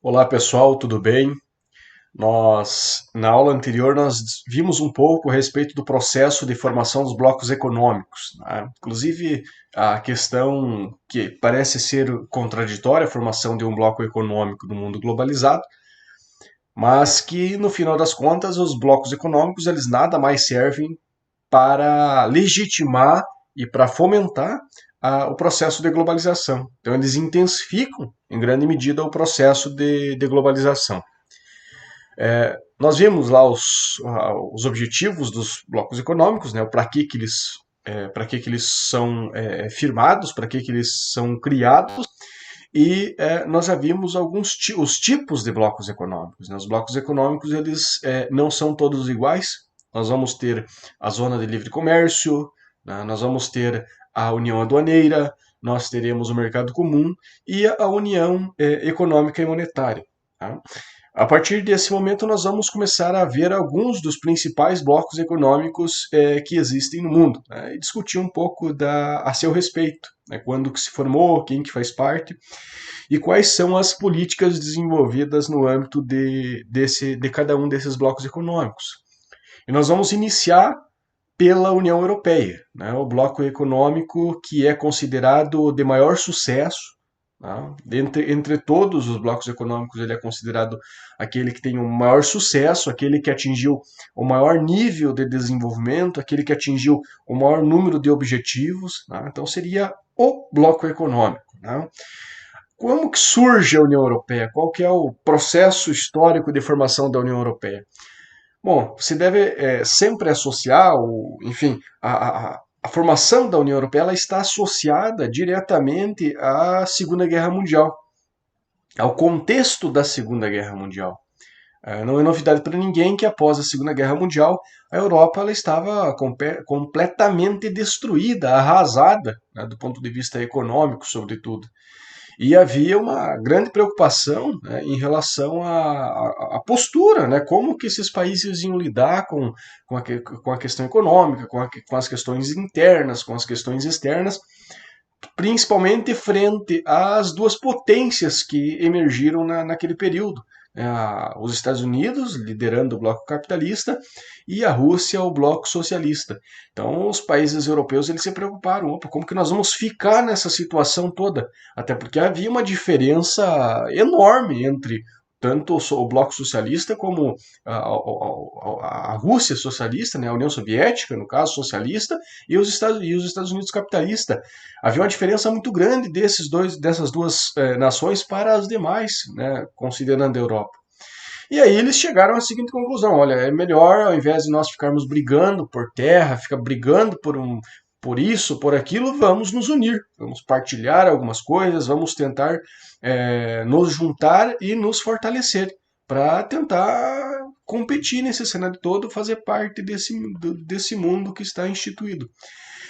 Olá pessoal, tudo bem? Na aula anterior, nós vimos um pouco a respeito do processo de formação dos blocos econômicos, né? Inclusive, a questão que parece ser contraditória, a formação de um bloco econômico no mundo globalizado, mas que, no final das contas, os blocos econômicos eles nada mais servem para legitimar e para fomentar o processo de globalização. Então, eles intensificam, em grande medida, o processo de globalização. Nós vimos lá os objetivos dos blocos econômicos, né, para que eles são firmados, para que eles são criados, e nós já vimos os tipos de blocos econômicos, né? Os blocos econômicos eles não são todos iguais. Nós vamos ter a zona de livre comércio, né? Nós vamos ter a união aduaneira, nós teremos o mercado comum e a união econômica e monetária. Tá? A partir desse momento, nós vamos começar a ver alguns dos principais blocos econômicos que existem no mundo, né, e discutir um pouco a seu respeito, né, quando que se formou, quem que faz parte e quais são as políticas desenvolvidas no âmbito de cada um desses blocos econômicos. E nós vamos iniciar pela União Europeia, né, o bloco econômico que é considerado de maior sucesso. Tá? Entre todos os blocos econômicos, ele é considerado aquele que tem o maior sucesso, aquele que atingiu o maior nível de desenvolvimento, aquele que atingiu o maior número de objetivos. Tá? Então, seria o bloco econômico. Tá? Como que surge a União Europeia? Qual que é o processo histórico de formação da União Europeia? Bom, se deve sempre associar, enfim, a formação da União Europeia ela está associada diretamente à Segunda Guerra Mundial, ao contexto da Segunda Guerra Mundial. Não é novidade para ninguém que após a Segunda Guerra Mundial a Europa ela estava completamente destruída, arrasada, né, do ponto de vista econômico, sobretudo. E havia uma grande preocupação, né, em relação à postura, né, como que esses países iam lidar com a questão econômica, com as questões internas, com as questões externas, principalmente frente às duas potências que emergiram naquele período. Os Estados Unidos, liderando o bloco capitalista, e a Rússia, o bloco socialista. Então, os países europeus eles se preocuparam, opa, como que nós vamos ficar nessa situação toda? Até porque havia uma diferença enorme entre tanto o bloco socialista como a Rússia socialista, né, a União Soviética, no caso, socialista, e os Estados Unidos capitalista. Havia uma diferença muito grande dessas duas nações para as demais, né, considerando a Europa. E aí eles chegaram à seguinte conclusão: olha, é melhor, ao invés de nós ficarmos brigando por terra, ficar brigando por isso, por aquilo, vamos nos unir, vamos partilhar algumas coisas, vamos tentar nos juntar e nos fortalecer para tentar competir nesse cenário todo, fazer parte desse mundo que está instituído.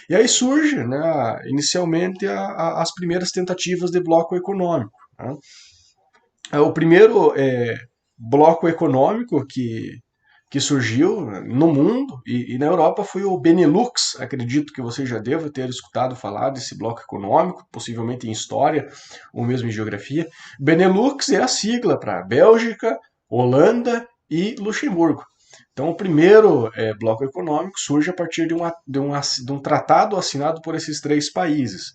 E aí surge, né, inicialmente, as primeiras tentativas de bloco econômico. Né? O primeiro bloco econômico que surgiu no mundo e na Europa foi o Benelux. Acredito que você já deva ter escutado falar desse bloco econômico, possivelmente em história ou mesmo em geografia. Benelux é a sigla para Bélgica, Holanda e Luxemburgo. Então, o primeiro bloco econômico surge a partir de um tratado assinado por esses três países.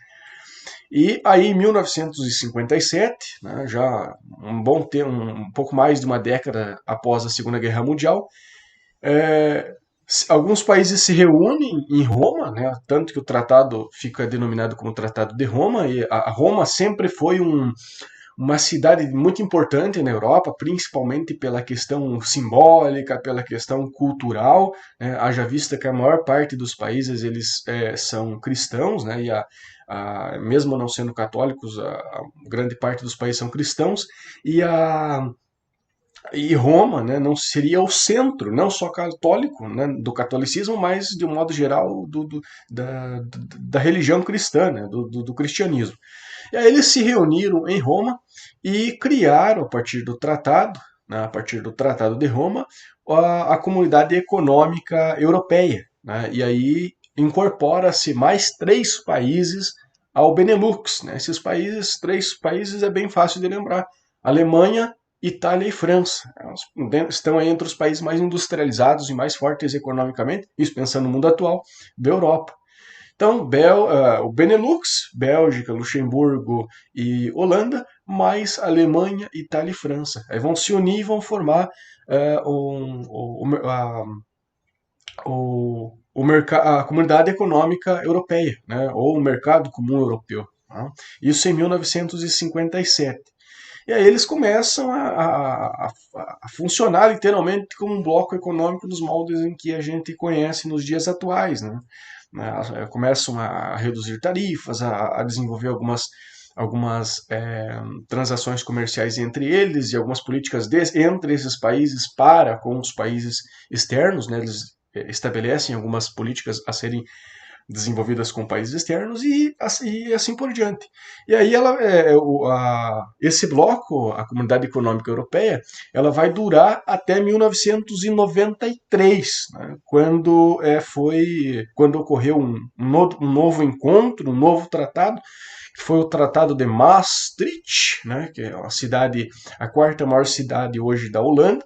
E aí, em 1957, né, já um bom tempo, um pouco mais de uma década após a Segunda Guerra Mundial, alguns países se reúnem em Roma, né, tanto que o tratado fica denominado como Tratado de Roma, e a Roma sempre foi uma cidade muito importante na Europa, principalmente pela questão simbólica, pela questão cultural, né? Haja vista que a maior parte dos países eles são cristãos, né? Mesmo não sendo católicos, a grande parte dos países são cristãos, e e Roma, né, não seria o centro, não só católico, né, do catolicismo, mas de um modo geral da religião cristã, né, do cristianismo. E aí eles se reuniram em Roma e criaram, a partir do tratado, né, a partir do Tratado de Roma, a Comunidade Econômica Europeia. Né, e aí incorpora-se mais três países ao Benelux. Né, esses países, três países, é bem fácil de lembrar: Alemanha, Itália e França. Estão aí entre os países mais industrializados e mais fortes economicamente, isso pensando no mundo atual, da Europa. Então, o Benelux, Bélgica, Luxemburgo e Holanda, mais Alemanha, Itália e França. Aí vão se unir e vão formar a Comunidade Econômica Europeia, né, ou o Mercado Comum Europeu. Tá? Isso em 1957. E aí eles começam a funcionar literalmente como um bloco econômico dos moldes em que a gente conhece nos dias atuais. Né? Começam a reduzir tarifas, a desenvolver algumas transações comerciais entre eles e algumas políticas entre esses países para com os países externos. Né? Eles estabelecem algumas políticas a serem desenvolvidas com países externos e assim por diante. E aí esse bloco, a Comunidade Econômica Europeia, ela vai durar até 1993, né, quando ocorreu um novo encontro, um novo tratado, que foi o Tratado de Maastricht, né, que é a quarta maior cidade hoje da Holanda.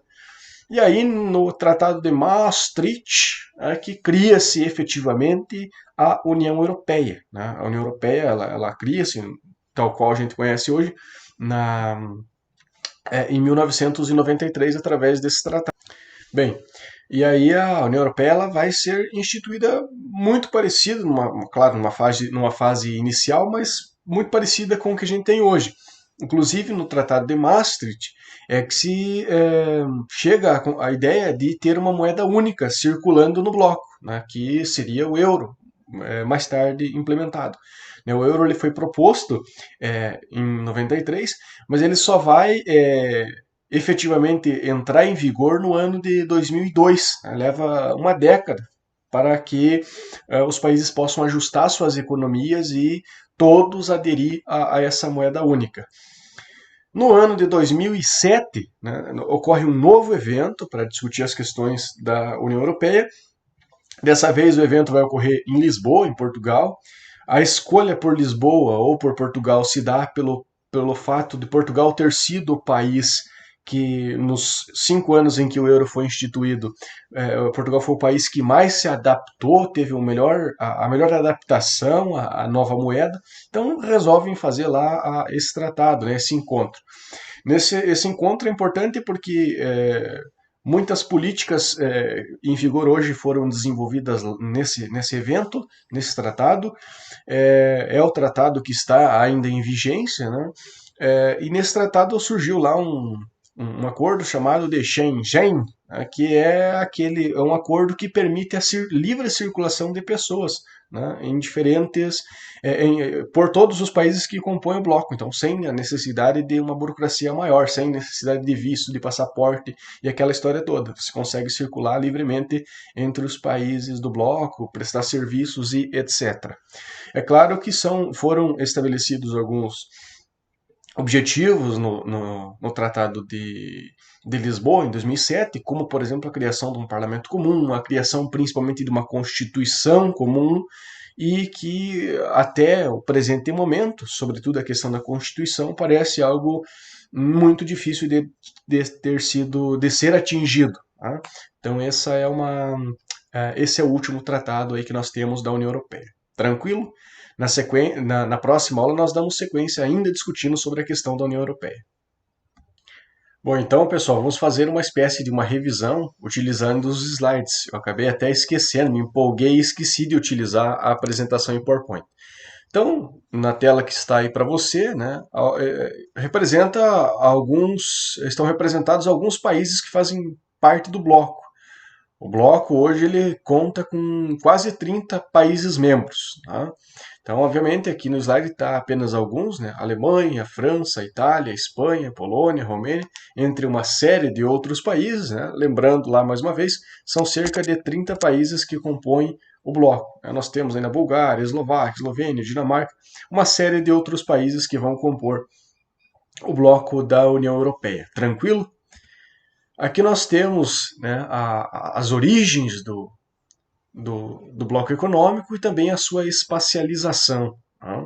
E aí, no Tratado de Maastricht, é que cria-se efetivamente a União Europeia. Né? A União Europeia ela cria-se, tal qual a gente conhece hoje, em 1993, através desse tratado. Bem, e aí a União Europeia ela vai ser instituída muito parecida, claro, numa fase inicial, mas muito parecida com o que a gente tem hoje. Inclusive, no Tratado de Maastricht, é que se chega a ideia de ter uma moeda única circulando no bloco, né, que seria o euro, mais tarde implementado. O euro ele foi proposto em 93, mas ele só vai efetivamente entrar em vigor no ano de 2002. Né? Leva uma década para que os países possam ajustar suas economias e todos aderir a essa moeda única. No ano de 2007, né, ocorre um novo evento para discutir as questões da União Europeia. Dessa vez o evento vai ocorrer em Lisboa, em Portugal. A escolha por Lisboa ou por Portugal se dá pelo fato de Portugal ter sido o país que, nos 5 anos em que o euro foi instituído, Portugal foi o país que mais se adaptou, teve a melhor adaptação à nova moeda. Então resolvem fazer lá esse tratado, né, esse encontro. Esse encontro é importante porque muitas políticas em vigor hoje foram desenvolvidas nesse evento, nesse tratado. É o tratado que está ainda em vigência, né? E nesse tratado surgiu lá um acordo chamado de Schengen, né, que é um acordo que permite a livre circulação de pessoas, né, em diferentes por todos os países que compõem o bloco, então sem a necessidade de uma burocracia maior, sem necessidade de visto, de passaporte e aquela história toda. Você consegue circular livremente entre os países do bloco, prestar serviços e etc. É claro que foram estabelecidos alguns objetivos no Tratado de Lisboa, em 2007, como, por exemplo, a criação de um parlamento comum, a criação principalmente de uma constituição comum, e que até o presente momento, sobretudo a questão da Constituição, parece algo muito difícil de ser atingido. Tá? Então esse é o último tratado aí que nós temos da União Europeia. Tranquilo? Na próxima aula nós damos sequência ainda discutindo sobre a questão da União Europeia. Bom, então, pessoal, vamos fazer uma espécie de uma revisão utilizando os slides. Eu acabei até esquecendo, me empolguei e esqueci de utilizar a apresentação em PowerPoint. Então, na tela que está aí para você, né, estão representados alguns países que fazem parte do bloco. O bloco hoje ele conta com quase 30 países membros. Tá? Então, obviamente, aqui no slide está apenas alguns, né? Alemanha, França, Itália, Espanha, Polônia, Romênia, entre uma série de outros países. Né? Lembrando lá mais uma vez, são cerca de 30 países que compõem o bloco. Nós temos ainda Bulgária, Eslováquia, Eslovênia, Dinamarca, uma série de outros países que vão compor o bloco da União Europeia. Tranquilo? Aqui nós temos, né, as origens do bloco econômico e também a sua espacialização. Tá?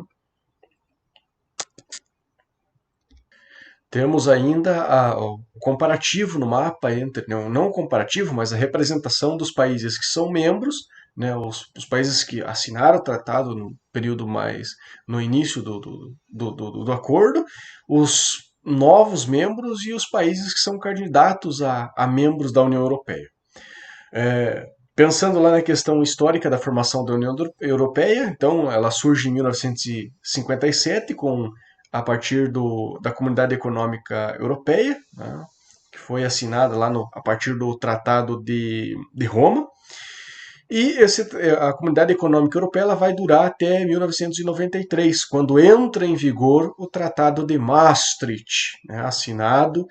Temos ainda o comparativo no mapa entre, não o comparativo, mas a representação dos países que são membros, né, os países que assinaram o tratado no período mais, no início do acordo, os novos membros e os países que são candidatos a membros da União Europeia. Pensando lá na questão histórica da formação da União Europeia, então ela surge em 1957 a partir da Comunidade Econômica Europeia, né, que foi assinada lá a partir do Tratado de Roma. E a Comunidade Econômica Europeia ela vai durar até 1993, quando entra em vigor o Tratado de Maastricht, né, assinado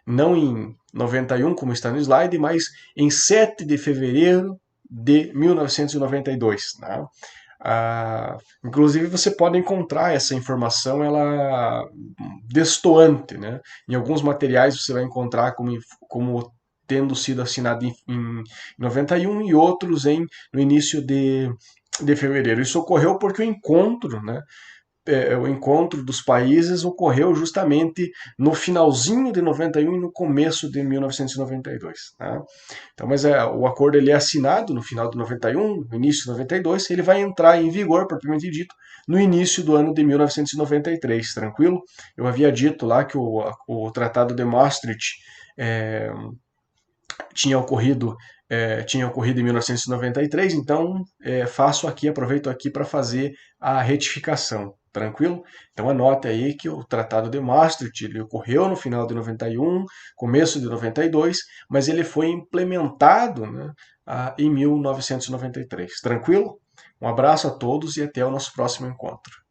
não em 91, como está no slide, mas em 7 de fevereiro de 1992. Né? Inclusive você pode encontrar essa informação ela destoante, né? Em alguns materiais você vai encontrar como tendo sido assinado em 91 e outros no início de fevereiro. Isso ocorreu porque o encontro dos países ocorreu justamente no finalzinho de 91 e no começo de 1992. Né? Então, mas o acordo ele é assinado no final de 91, no início de 92, e ele vai entrar em vigor, propriamente dito, no início do ano de 1993, tranquilo? Eu havia dito lá que o Tratado de Maastricht é, tinha ocorrido em 1993, então aproveito aqui para fazer a retificação, tranquilo? Então anote aí que o Tratado de Maastricht ele ocorreu no final de 91, começo de 92, mas ele foi implementado, né, em 1993, tranquilo? Um abraço a todos e até o nosso próximo encontro.